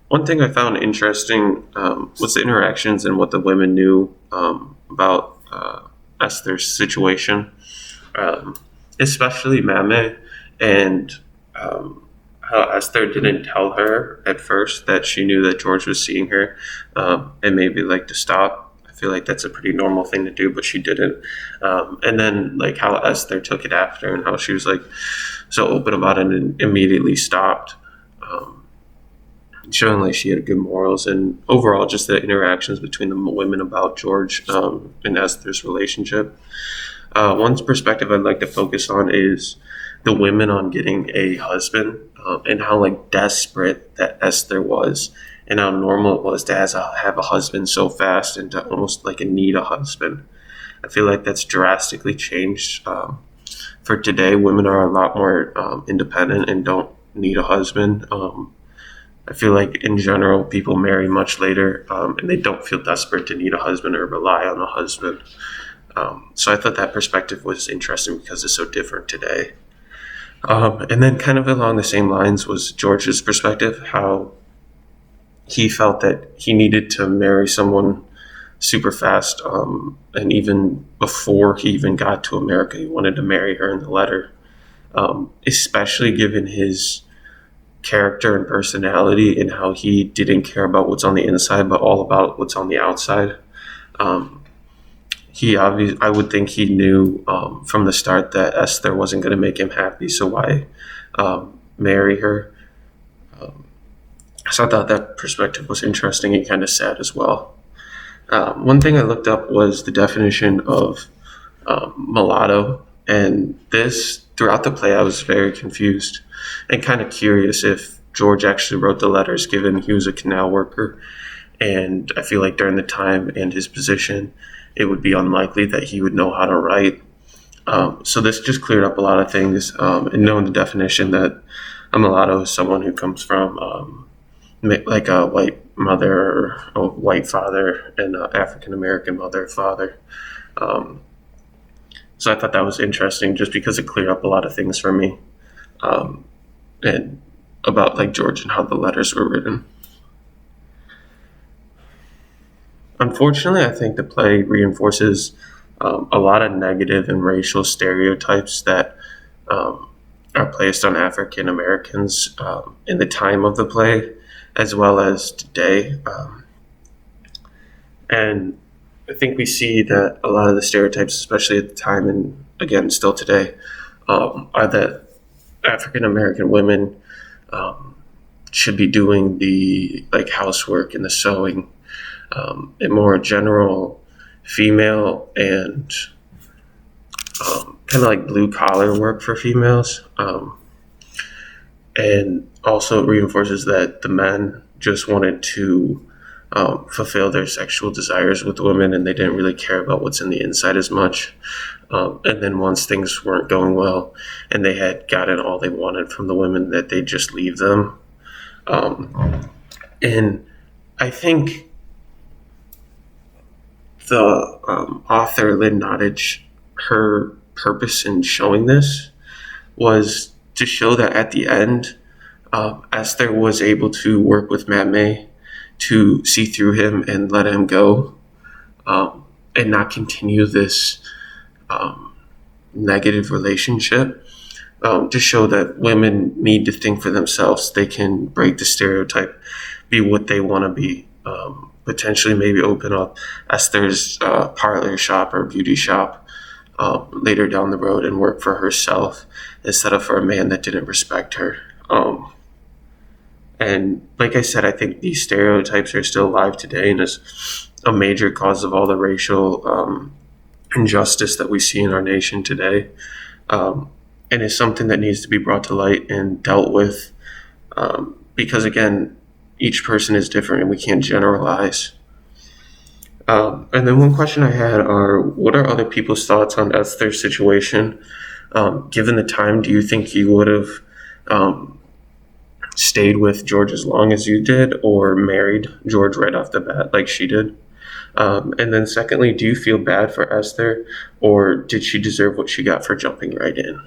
One thing I found interesting was the interactions and what the women knew about Esther's situation, um, especially Mame, and um, how Esther didn't tell her at first that she knew that George was seeing her, and maybe like to stop. I feel like that's a pretty normal thing to do, but she didn't. And then like how Esther took it after, and how she was like so open about it and immediately stopped. Um, Showing like she had good morals and overall just the interactions between the women about George and Esther's relationship. One perspective I'd like to focus on is the women on getting a husband and how like desperate that Esther was and how normal it was to have a husband so fast and to almost like need a husband. I feel like that's drastically changed. For today, women are a lot more independent and don't need a husband. I feel like in general, people marry much later and they don't feel desperate to need a husband or rely on a husband. So I thought that perspective was interesting because it's so different today. And then, kind of along the same lines, was George's perspective, how he felt that he needed to marry someone super fast. And even before he even got to America, he wanted to marry her in the letter, especially given his character and personality and how he didn't care about what's on the inside but all about what's on the outside. um, I would think he knew from the start that Esther wasn't going to make him happy, so why marry her? um, so I thought that perspective was interesting and kind of sad as well. One thing I looked up was the definition of mulatto, and this throughout the play I was very confused and kind of curious if George actually wrote the letters, given he was a canal worker, and I feel like during the time and his position, it would be unlikely that he would know how to write. So this just cleared up a lot of things, and knowing the definition that a mulatto is someone who comes from like a white mother or a white father and an African American mother or father. Um, so I thought that was interesting just because it cleared up a lot of things for me, and about like George and how the letters were written. Unfortunately, I think the play reinforces a lot of negative and racial stereotypes that um, are placed on African Americans in the time of the play, as well as today. And I think we see that a lot of the stereotypes, especially at the time and again still today, are that African American women um, should be doing the like housework and the sewing, and more general female and kind of like blue collar work for females. And also it reinforces that the men just wanted to fulfill their sexual desires with women and they didn't really care about what's in the inside as much. And then once things weren't going well and they had gotten all they wanted from the women, that they just leave them. And I think the author Lynn Nottage, her purpose in showing this was to show that at the end, Esther was able to work with Mame to see through him and let him go, and not continue this negative relationship. To show that women need to think for themselves. They can break the stereotype, be what they want to be. Potentially maybe open up Esther's parlor shop or beauty shop later down the road and work for herself instead of for a man that didn't respect her. And like I said, I think these stereotypes are still alive today and is a major cause of all the racial injustice that we see in our nation today. And it's something that needs to be brought to light and dealt with, because again, each person is different and we can't generalize. And then one question I had are, what are other people's thoughts on Esther's situation? Given the time, do you think you would have stayed with George as long as you did or married George right off the bat like she did? And then secondly, do you feel bad for Esther or did she deserve what she got for jumping right in?